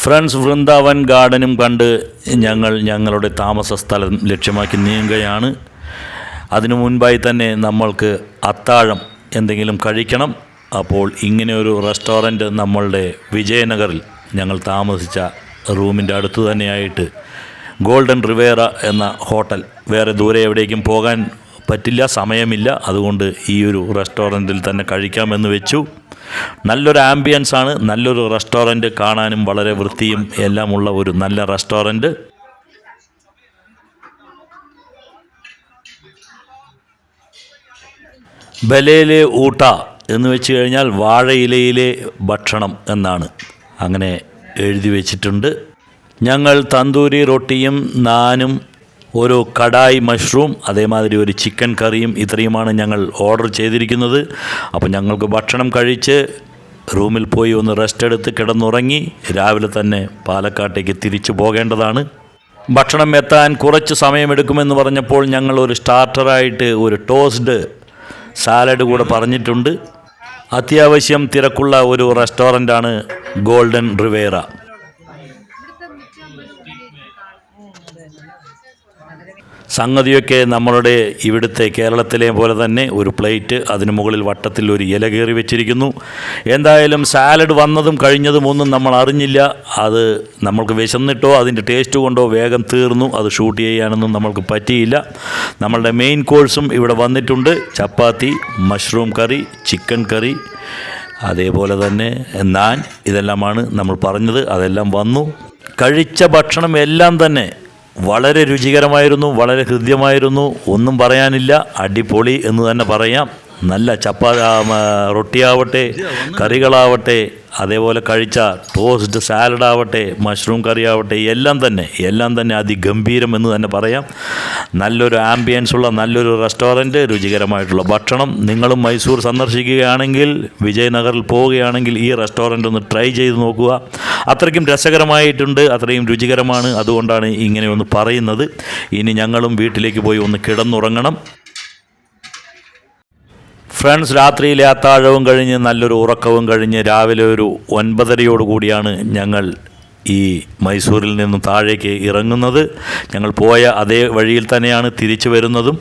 Friends Vrindavan ഗാർഡനും കണ്ട് ഞങ്ങളുടെ താമസ സ്ഥലം ലക്ഷ്യമാക്കി നീങ്ങുകയാണ്. അതിനു മുൻപായി തന്നെ നമ്മൾക്ക് അത്താഴം എന്തെങ്കിലും കഴിക്കണം. അപ്പോൾ ഇങ്ങനെ ഒരു റെസ്റ്റോറൻറ്റ് നമ്മളുടെ വിജയനഗറിൽ ഞങ്ങൾ താമസിച്ച റൂമിൻ്റെ അടുത്ത് തന്നെയായിട്ട് ഗോൾഡൻ റിവേറ എന്ന ഹോട്ടൽ, വേറെ ദൂരെ എവിടേക്കും പോകാൻ പറ്റില്ല, സമയമില്ല. അതുകൊണ്ട് ഈ ഒരു റെസ്റ്റോറൻറ്റിൽ തന്നെ കഴിക്കാമെന്ന് വെച്ചു. നല്ലൊരു ആംബിയൻസ് ആണ്, നല്ലൊരു റെസ്റ്റോറൻറ്റ്, കാണാനും വളരെ വൃത്തിയും എല്ലാമുള്ള ഒരു നല്ല റെസ്റ്റോറൻറ്റ്. ബലേലെ ഊട്ട എന്ന് വെച്ച് കഴിഞ്ഞാൽ വാഴയിലയിലെ ഭക്ഷണം എന്നാണ് അങ്ങനെ എഴുതി വെച്ചിട്ടുണ്ട്. ഞങ്ങൾ തന്തൂരി റൊട്ടിയും നാനും ഒരു കടായി മഷ്റൂം, അതേമാതിരി ഒരു ചിക്കൻ കറിയും ഇത്രയുമാണ് ഞങ്ങൾ ഓർഡർ ചെയ്തിരിക്കുന്നത്. അപ്പോൾ ഞങ്ങൾക്ക് ഭക്ഷണം കഴിച്ച് റൂമിൽ പോയി ഒന്ന് റെസ്റ്റ് എടുത്ത് കിടന്നുറങ്ങി രാവിലെ തന്നെ പാലക്കാട്ടേക്ക് തിരിച്ചു പോകേണ്ടതാണ്. ഭക്ഷണം എത്താൻ കുറച്ച് സമയമെടുക്കുമെന്ന് പറഞ്ഞപ്പോൾ ഞങ്ങൾ ഒരു സ്റ്റാർട്ടറായിട്ട് ഒരു ടോസ്ഡ് സാലഡ് കൂടെ പറഞ്ഞിട്ടുണ്ട്. അത്യാവശ്യം തിരക്കുള്ള ഒരു റെസ്റ്റോറൻ്റാണ് ഗോൾഡൻ റിവേറ. സംഗതിയൊക്കെ നമ്മളുടെ ഇവിടുത്തെ കേരളത്തിലെ പോലെ തന്നെ ഒരു പ്ലേറ്റ്, അതിന് മുകളിൽ വട്ടത്തിൽ ഒരു ഇല കയറി വെച്ചിരിക്കുന്നു. എന്തായാലും സാലഡ് വന്നതും കഴിഞ്ഞതും ഒന്നും നമ്മൾ അറിഞ്ഞില്ല. അത് നമ്മൾക്ക് വിശന്നിട്ടോ അതിൻ്റെ ടേസ്റ്റ് കൊണ്ടോ വേഗം തീർന്നു. അത് ഷൂട്ട് ചെയ്യാനൊന്നും നമ്മൾക്ക് പറ്റിയില്ല. നമ്മളുടെ മെയിൻ കോഴ്സും ഇവിടെ വന്നിട്ടുണ്ട്. ചപ്പാത്തി, മഷ്റൂം കറി, ചിക്കൻ കറി, അതേപോലെ തന്നെ നാൻ, ഇതെല്ലാമാണ് നമ്മൾ പറഞ്ഞത്. അതെല്ലാം വന്നു. കഴിച്ച ഭക്ഷണം എല്ലാം തന്നെ വളരെ രുചികരമായിരുന്നു, വളരെ ഹൃദ്യമായിരുന്നു. ഒന്നും പറയാനില്ല, അടിപൊളി എന്ന് തന്നെ പറയാം. നല്ല റൊട്ടിയാവട്ടെ, കറികളാവട്ടെ, അതേപോലെ കഴിച്ച ടോസ്റ്റ് സാലഡാവട്ടെ, മഷ്റൂം കറിയാവട്ടെ, എല്ലാം തന്നെ അതിഗംഭീരം എന്ന് തന്നെ പറയാം. നല്ലൊരു ആംബിയൻസ് ഉള്ള നല്ലൊരു റെസ്റ്റോറൻറ്റ്, രുചികരമായിട്ടുള്ള ഭക്ഷണം. നിങ്ങളും മൈസൂർ സന്ദർശിക്കുകയാണെങ്കിൽ, വിജയനഗറിൽ പോവുകയാണെങ്കിൽ ഈ റെസ്റ്റോറൻറ്റ് ഒന്ന് ട്രൈ ചെയ്ത് നോക്കുക. അത്രയ്ക്കും രസകരമായിട്ടുണ്ട്, അത്രയും രുചികരമാണ്. അതുകൊണ്ടാണ് ഇങ്ങനെ ഒന്ന് പറയുന്നത്. ഇനി ഞങ്ങളും വീട്ടിലേക്ക് പോയി ഒന്ന് കിടന്നുറങ്ങണം. ഫ്രണ്ട്സ്, രാത്രിയിലെ അത്താഴവും കഴിഞ്ഞ് നല്ലൊരു ഉറക്കവും കഴിഞ്ഞ് രാവിലെ ഒരു 9:30 കൂടിയാണ് ഞങ്ങൾ ഈ മൈസൂരിൽ നിന്നും താഴേക്ക് ഇറങ്ങുന്നത്. ഞങ്ങൾ പോയ അതേ വഴിയിൽ തന്നെയാണ് തിരിച്ചു വരുന്നതും.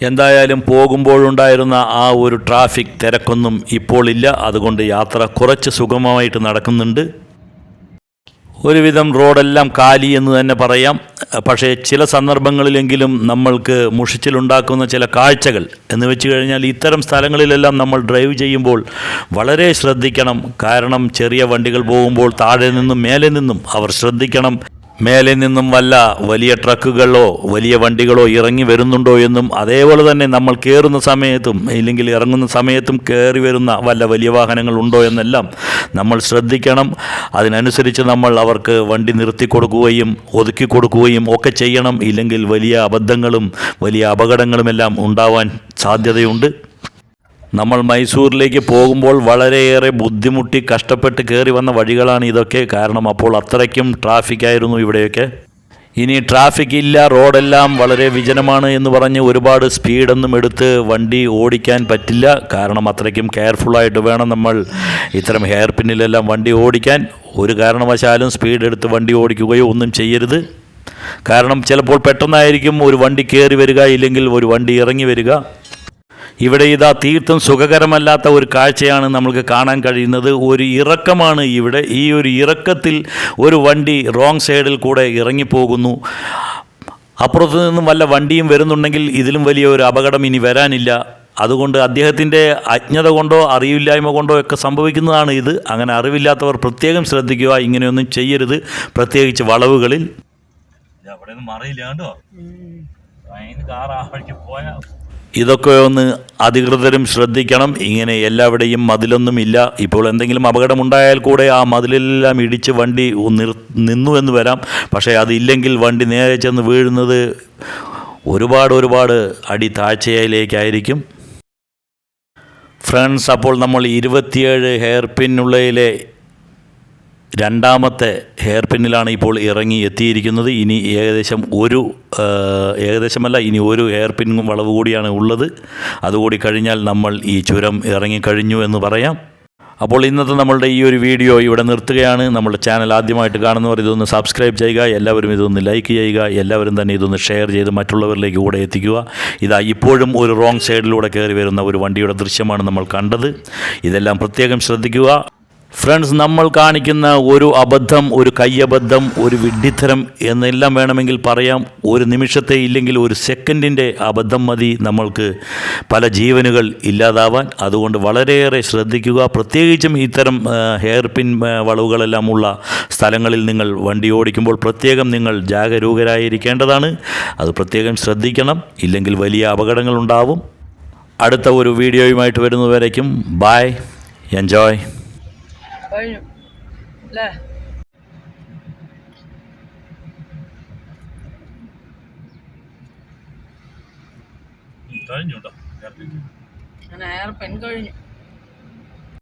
എന്തായാലും പോകുമ്പോഴുണ്ടായിരുന്ന ആ ഒരു ട്രാഫിക് തിരക്കൊന്നും ഇപ്പോൾ ഇല്ല. അതുകൊണ്ട് യാത്ര കുറച്ച് സുഗമമായിട്ട് നടക്കുന്നുണ്ട്. ഒരുവിധം റോഡെല്ലാം കാലി എന്ന് തന്നെ പറയാം. പക്ഷേ ചില സന്ദർഭങ്ങളിലെങ്കിലും നമ്മൾക്ക് മുഷിച്ചിലുണ്ടാക്കുന്ന ചില കാഴ്ചകൾ എന്ന് വെച്ച് കഴിഞ്ഞാൽ, ഇത്തരം സ്ഥലങ്ങളിലെല്ലാം നമ്മൾ ഡ്രൈവ് ചെയ്യുമ്പോൾ വളരെ ശ്രദ്ധിക്കണം. കാരണം ചെറിയ വണ്ടികൾ പോകുമ്പോൾ താഴെ നിന്നും മേലെ നിന്നും അവർ ശ്രദ്ധിക്കണം. മേലെ നിന്നും വല്ല വലിയ ട്രക്കുകളോ വലിയ വണ്ടികളോ ഇറങ്ങി വരുന്നുണ്ടോ എന്നും, അതേപോലെ തന്നെ നമ്മൾ കയറുന്ന സമയത്തും ഇല്ലെങ്കിൽ ഇറങ്ങുന്ന സമയത്തും കയറി വരുന്ന വല്ല വലിയ വാഹനങ്ങൾ ഉണ്ടോ എന്നെല്ലാം നമ്മൾ ശ്രദ്ധിക്കണം. അതിനനുസരിച്ച് നമ്മൾ അവർക്ക് വണ്ടി നിർത്തി കൊടുക്കുകയും ഒതുക്കി കൊടുക്കുകയും ഒക്കെ ചെയ്യണം. ഇല്ലെങ്കിൽ വലിയ അബദ്ധങ്ങളും വലിയ അപകടങ്ങളുമെല്ലാം ഉണ്ടാവാൻ സാധ്യതയുണ്ട്. നമ്മൾ മൈസൂരിലേക്ക് പോകുമ്പോൾ വളരെയേറെ ബുദ്ധിമുട്ടി കഷ്ടപ്പെട്ട് കയറി വന്ന വഴികളാണ് ഇതൊക്കെ. കാരണം അപ്പോൾ അത്രയ്ക്കും ട്രാഫിക്കായിരുന്നു ഇവിടെയൊക്കെ. ഇനി ട്രാഫിക് ഇല്ല, റോഡെല്ലാം വളരെ വിജനമാണ് എന്ന് പറഞ്ഞ് ഒരുപാട് സ്പീഡൊന്നും എടുത്ത് വണ്ടി ഓടിക്കാൻ പറ്റില്ല. കാരണം അത്രയ്ക്കും കെയർഫുള്ളായിട്ട് വേണം നമ്മൾ ഇത്തരം ഹെയർ പിന്നിലെല്ലാം വണ്ടി ഓടിക്കാൻ. ഒരു കാരണവശാലും സ്പീഡ് എടുത്ത് വണ്ടി ഓടിക്കുകയോ ഒന്നും ചെയ്യരുത്. കാരണം ചിലപ്പോൾ പെട്ടെന്നായിരിക്കും ഒരു വണ്ടി കയറി വരിക, ഇല്ലെങ്കിൽ ഒരു വണ്ടി ഇറങ്ങി വരിക. ഇവിടെ ഇതാ തീർത്തും സുഖകരമല്ലാത്ത ഒരു കാഴ്ചയാണ് നമുക്ക് കാണാൻ കഴിയുന്നത്. ഒരു ഇറക്കമാണ് ഇവിടെ. ഈ ഒരു ഇറക്കത്തിൽ ഒരു വണ്ടി റോങ് സൈഡിൽ കൂടെ ഇറങ്ങിപ്പോകുന്നു. അപ്പുറത്തു നിന്നും വല്ല വണ്ടിയും വരുന്നുണ്ടെങ്കിൽ ഇതിലും വലിയ ഒരു അപകടം ഇനി വരാനില്ല. അതുകൊണ്ട് അദ്ദേഹത്തിൻ്റെ അജ്ഞത കൊണ്ടോ അറിവില്ലായ്മ കൊണ്ടോ ഒക്കെ സംഭവിക്കുന്നതാണ് ഇത്. അങ്ങനെ അറിവില്ലാത്തവർ പ്രത്യേകം ശ്രദ്ധിക്കുക, ഇങ്ങനെയൊന്നും ചെയ്യരുത്, പ്രത്യേകിച്ച് വളവുകളിൽ. അവിടെ ഒന്നും അറിയില്ല കേട്ടോ, കാർ ആ വഴിക്ക് പോയാൽ ഇതൊക്കെ ഒന്ന് അധികൃതരും ശ്രദ്ധിക്കണം. ഇങ്ങനെ എല്ലാവിടെയും മതിലൊന്നും ഇല്ല. ഇപ്പോൾ എന്തെങ്കിലും അപകടമുണ്ടായാൽ കൂടെ ആ മതിലെല്ലാം ഇടിച്ച് വണ്ടി നിന്നു എന്ന് വരാം. പക്ഷേ അതില്ലെങ്കിൽ വണ്ടി നേരെ ചെന്ന് വീഴുന്നത് ഒരുപാട് അടി താഴ്ചയിലേക്കായിരിക്കും. ഫ്രണ്ട്സ്, അപ്പോൾ നമ്മൾ 27 ഹെയർ പിന്നുള്ളതിലെ രണ്ടാമത്തെ ഹെയർ പിന്നിലാണ് ഇപ്പോൾ ഇറങ്ങി എത്തിയിരിക്കുന്നത്. ഇനി ഇനി ഒരു ഹെയർ പിൻ വളവ് കൂടിയാണ് ഉള്ളത്. അതുകൂടി കഴിഞ്ഞാൽ നമ്മൾ ഈ ചുരം ഇറങ്ങിക്കഴിഞ്ഞു എന്ന് പറയാം. അപ്പോൾ ഇന്നത്തെ നമ്മളുടെ ഈ ഒരു വീഡിയോ ഇവിടെ നിർത്തുകയാണ്. നമ്മുടെ ചാനൽ ആദ്യമായിട്ട് കാണുന്നവർ ഇതൊന്ന് സബ്സ്ക്രൈബ് ചെയ്യുക, എല്ലാവരും ഇതൊന്ന് ലൈക്ക് ചെയ്യുക, എല്ലാവരും തന്നെ ഇതൊന്ന് ഷെയർ ചെയ്ത് മറ്റുള്ളവരിലേക്ക് കൂടെ എത്തിക്കുക. ഇതാ ഇപ്പോഴും ഒരു റോങ് സൈഡിലൂടെ കയറി വരുന്ന ഒരു വണ്ടിയുടെ ദൃശ്യമാണ് നമ്മൾ കണ്ടത്. ഇതെല്ലാം പ്രത്യേകം ശ്രദ്ധിക്കുക. ഫ്രണ്ട്സ്, നമ്മൾ കാണിക്കുന്ന ഒരു അബദ്ധം, ഒരു കയ്യബദ്ധം, ഒരു വിഡ്ഢിത്തരം എന്നെല്ലാം വേണമെങ്കിൽ പറയാം. ഒരു നിമിഷത്തെ ഇല്ലെങ്കിൽ ഒരു സെക്കൻഡിൻ്റെ അബദ്ധം മതി നമ്മൾക്ക് പല ജീവനുകൾ ഇല്ലാതാവാൻ. അതുകൊണ്ട് വളരെയേറെ ശ്രദ്ധിക്കുക. പ്രത്യേകിച്ചും ഇത്തരം ഹെയർ പിൻ വളവുകളെല്ലാം ഉള്ള സ്ഥലങ്ങളിൽ നിങ്ങൾ വണ്ടി ഓടിക്കുമ്പോൾ പ്രത്യേകം നിങ്ങൾ ജാഗരൂകരായിരിക്കേണ്ടതാണ്. അത് പ്രത്യേകം ശ്രദ്ധിക്കണം, ഇല്ലെങ്കിൽ വലിയ അപകടങ്ങളുണ്ടാവും. അടുത്ത ഒരു വീഡിയോയുമായിട്ട് വരുന്നതുവരേക്കും ബൈ, എൻജോയ്. കഴിഞ്ഞു അല്ലേ? കഴിഞ്ഞു ഹെയർ പിൻ കഴിഞ്ഞു.